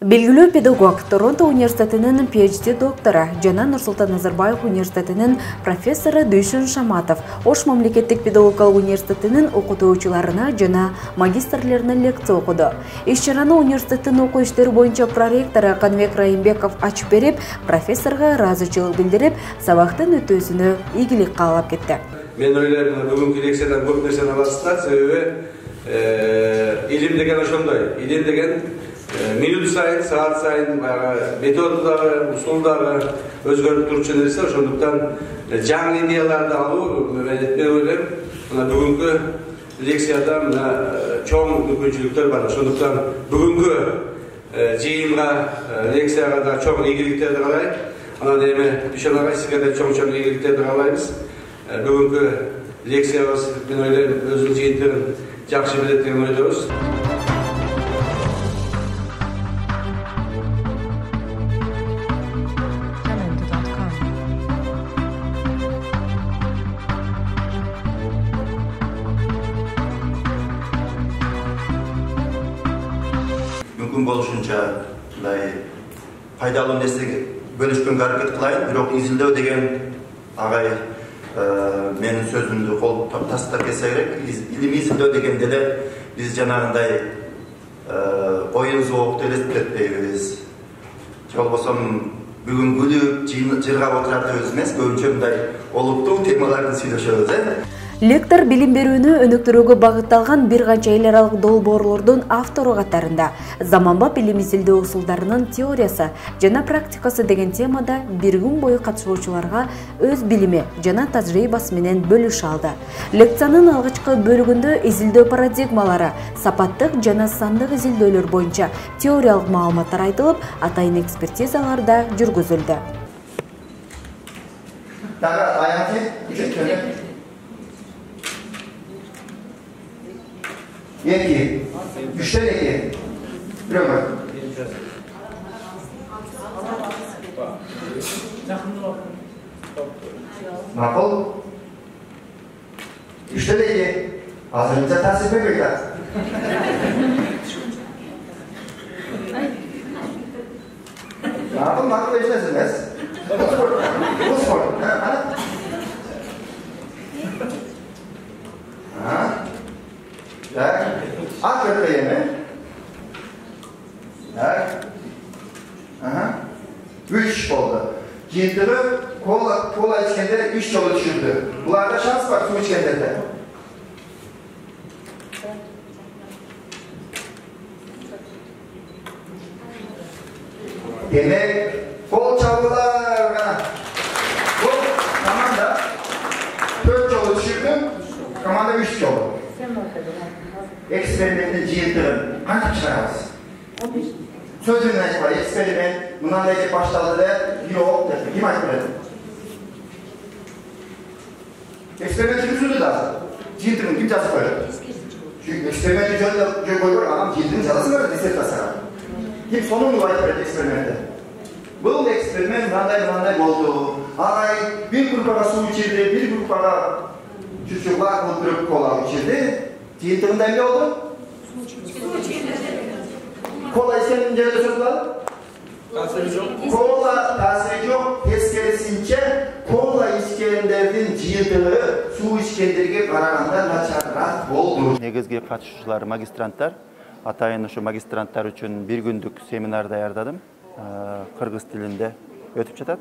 Белгілі педагог Торонто университетінің PhD докторы жана Нұрсұлтан Назарбаев университетінің профессоры Дүйшін Шаматов Ош мамлекеттік педагогикалық университетінің оқытушыларына жана магистрлеріне лекция оқыды. Иш-чараны университеттің оқу иштери боюнча проректоры Канбек Райымбеков ачып берип, профессорға разычылык билдирип, сабактын өтүүсүнө ийгилик каалап кетти. Мен ойлаймын, бүгүнкү лекциядан көп нерсени аласыздар, себеби илим деген ошондой. Илим деген минут сайын, саат сайын методдары, усулдары өзгөрүп турчу нерсе, ошондуктан жаңы идеяларды алуу мен ойлойм. Мына бүгүнкү лекцияда чоң мүмкүнчүлүктөр бар. Ошондуктан бүгүнкү жыйынга, лекцияга да чоң ийгиликтерди каалайм. Анан эми Дүйшөн агай, сизге да чоң ийгиликтерди каалайбыз. Бүгүнкү лекциябыз мен ойлойм өзүнүн жыйынтыгын жакшы билет деген ойдобуз. Мүмкін болушунча пайдалуу нерсеге бөлүшкөнгө аракет кылайын, бирок изилдөө деген агай менин сөзүмдү кол тастап кетсе керек. Илимий изилдөө дегенде эле биз жанагындай оюн зоокду элестетпейбиз. Же болбосо бүгүн күлүп жыргап отуратыбыз эмес, көбүнчө мындай олуттуу темаларды сүйлөшөбүз. Лектор билим берүүнү өнүктүрүүгө багытталган бир канча эл аралык долбоорлордун автору катарында заманбап илим изилдөө усулдарынын теориясы жана практикасы деген темада бир күн бою катышуучуларга өз билими жана тажрыйбасы менен бөлүшө алды. Лекциянын алгачкы бөлүгүндө изилдөө парадигмалары, сапаттык жана сандык изилдөөлөр боюнча теориялык маалыматтар айтылып, атайын экспертизалар да жүргүзүлдү. Yeki, üçten iki. Biliyor musun? Makul. Üçten iki. Hazırlıkta tasvip ediyorlar. Makul işlesiniz. Bu spor. At köpeğimi. Üç oldu. Giydirip kola içkende 3 yolu düşürdü. Bunlarda şans var su içkende de. Demek kol çaldılar. Bu komanda 4 yolu düşürdüm. Komanda 3 yolu. Eksperimentin cihintinin hangi çıkarız? Sözünün var, eksperiment, bundan da başladı da yok dedi. Kim açmadı? Eksperimentin üstünde lazım. Cihintinin kim cazı koyuyor? Çünkü eksperimentin jön koyuyor, adam cihintinin cazası var, disertasyon. Kim sonunu var etmedi eksperimente? Bu eksperiment bundan oldu. Ağay bir grupa su içirdi, bir grupa çocuklar öldürüp kola içirdi. Cihintinde ne oldu? Kola içkenince de çocuklar? Kola tasiri yok. Tezkeresince kola içkenlerinin cihintini su içkenlerine karaganda naçarrak oldu. Negizgi katışıcılar, magistrantlar. Atayın şu magistrantlar için bir günlük seminer daярдадым. Kırgız dilinde ötüp жатат.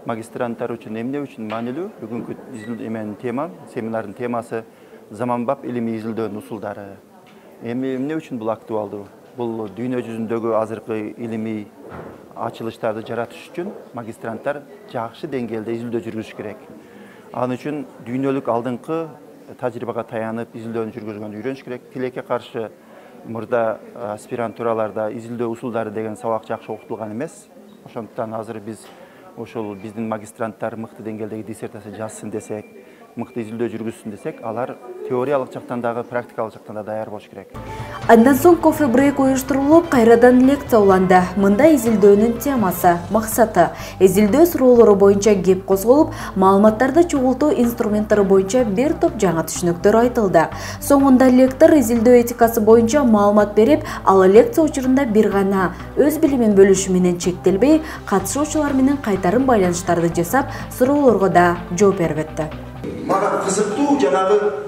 Magistrantlar için emne için manilүү. Бүгүнкү изилдөө тема, семинардын темасы заманбап илимий изилдөөнүн усулдары. Эмне үчүн бул актуалдуу? Бул дүйнө жүзүндөгү азыркы илимий ачылыштарды жаратыш үчүн магистранттар жакшы деңгээлде изилдөө жүргүзүш керек. Ал үчүн дүйнөлүк алдыңкы тажрыйбага таянып изилдөөнү жүргүзгөндү үйрөнүш керек. Тилекке каршы мурда аспирантураларда изилдөө усулдары деген сабак жакшы окутулган эмес. Ошондуктан азыр биз ошол биздин магистранттар мыкты деңгээлдеги диссертация жазсын десек, мыкты изилдөө жүргүзсүн десек, алар теориялык жактан дагы практикалык жактан да даяр болуш керек. Андан соң кофе брейк уюштурулуп, кайрадан лекция уланды. Мында изилдөөнүн темасы, максаты, изилдөө суроолору боюнча кеп козголуп, маалыматтарды чогултуу инструменттери боюнча бир топ жаңы түшүнүктөр айтылды. Соңунда лектор изилдөө этикасы боюнча маалымат берип, ал лекция учурунда бир гана өз билимин бөлүшүү менен чектелбей, катышуучулар менен кайтарым байланыштарды жасап, суроолорго да жооп берип өттү. Мага кызыктуу жанагы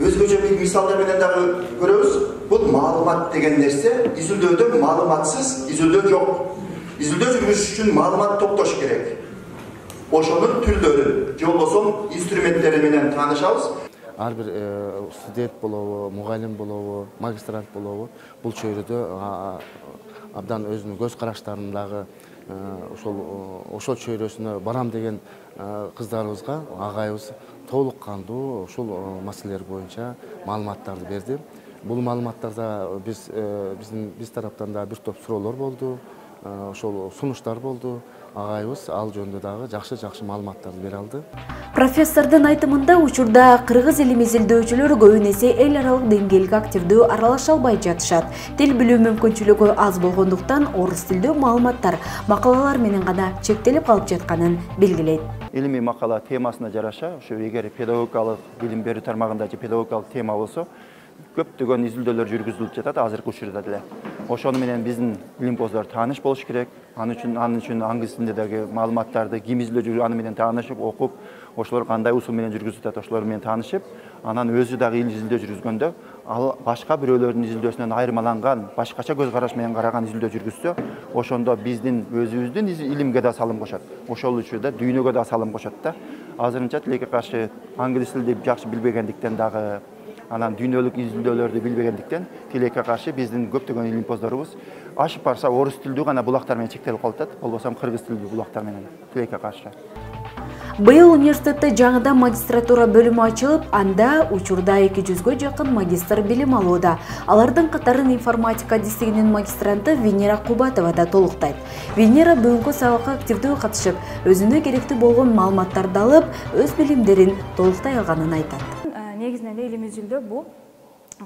өзгөчө бир мисалдар менен дагы көрөбүз. Бул маалымат деген нерсе, изилдөөдө маалыматсыз изилдөө жок. Изилдөө жүргүзүш үчүн маалымат топтош керек. Ошонун түрлөрүн, же болбосо инструменттери менен таанышабыз. Ар бир студент болобу, мугалим болобу, магистрант болобу, бул чөйрөдө абдан өзүнүн көз караштарын дагы ошол чөйрөсүнө барам деген кыздарыбызга агайыбыз толук кандуу ушул маселелер боюнча маалыматтарды берди. Бул маалыматтарда биз тараптан да бир топ суроолор болду, ошол сунуштар болду. Агайыбыз ал жөнүндө дагы жакшы маалыматтарды бере алды. Профессордун айтымында учурда кыргыз элим изилдөөчүлөр көбүн эсе эл аралык деңгээлге активдүү аралаша албай жатышат. Тил билүү мүмкүнчүлүгү аз болгондуктан орус тилдүү маалыматтар, макалалар менен гана чектелип калып жатканын белгилейт. Илимий макала темасына жараша, ушу эгер педагогикалык билим берүү тармагында же педагогикалык тема болсо, көптөгөн изилдөөлөр жүргүзүлүп жатат азыркы учурда деле. Ошону менен биздин илимпоздор тааныш болуш керек. Аны үчүн англис тилинде дагы маалыматтарды ким изилдөө жүрүп, аны менен таанышып, окуп, ошолор кандай усул менен жүргүзүп жатат, ошолор менен таанышып, анан өзү дагы изилдөө жүргүзгөндө, ал башка бирөөлөрдүн изилдөөсүнөн айырмаланган, башкача көз караш менен караган изилдөө жүргүзсө, ошондо биздин өзүбүздүн илимге да салым кошот. Ошол учурда дүйнөгө да салым кошот да. Азырынча тилекке каршы англис тилди жакшы билбегендиктен дагы, анан дүйнөлүк изилдөөлөрдү билбегендиктен тилекке каршы биздин көптөгөн илимпоздорубуз ашып барса орус тилдүү гана булактар менен чектелип калып атат, болбосо кыргыз тилдүү булактар менен тилекке каршы. Быйыл университетте жаңыдан магистратура бөлүмү ачылып, анда учурда 200гө жакын магистр билим алууда. Алардын катарын информатика дисциплининин магистранты Венера Кубатова да толуктайт. Венера бүгүнкү сабакка активдүү катышып, өзүнө керектүү болгон маалыматтарды алып, өз билимдерин толуктай алганын айтат. Негизинен илим изилдөө бул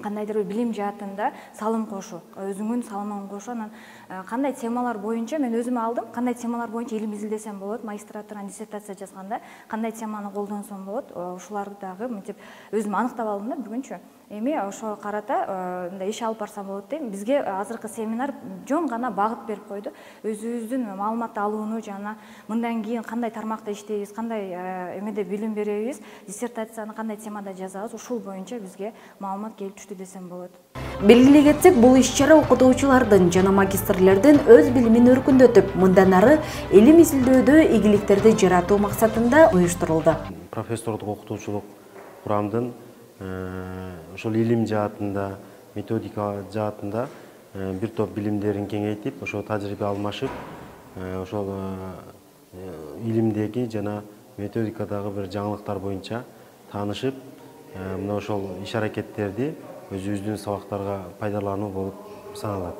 кандайдыр бир билим жаатында салым кошуу, өзүңүн салымын кошуу. Анан кандай темалар боюнча мен өзүм алдым, кандай темалар боюнча илим изилдесем болот, магистратуранын диссертация жазганда кандай теманы колдонсом болот, ушуларды дагы мынтип өзүм аныктап алдым да бүгүнчү. Эми ошого карата иш алып барсам болот дейм. Бизге азыркы семинар жөн гана багыт берип койду. Өзүбүздүн маалымат алууну жана мындан кийин кандай тармакта иштейбиз, кандай эмеде билим беребиз, диссертацияны кандай темада жазабыз, ушул боюнча бизге маалымат келип түштү десем болот. Белгилей кетсек, бул иш-чара окутуучулардын жана магистрлердин өз билимин өркүндөтүп, мындан ары илим изилдөөдө ийгиликтерди жаратуу максатында уюштурулду. Профессордук окутуучулук курамдын ошол илим жаатында, методика жаатында бир топ билимдерин кеңейтип, ошол тажрыйба алмашып, ошол илимдеги жана методикадагы бир жаңылыктар боюнча таанышып, мына ошол иш-аракеттерди өзүбүздүн сабактарга пайдалануу болуп саналат.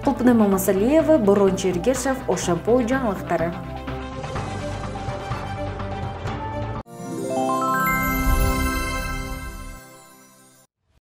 Кулпнема Масалиева, Борончу Эргешев, Ошампоо жаңылыктары.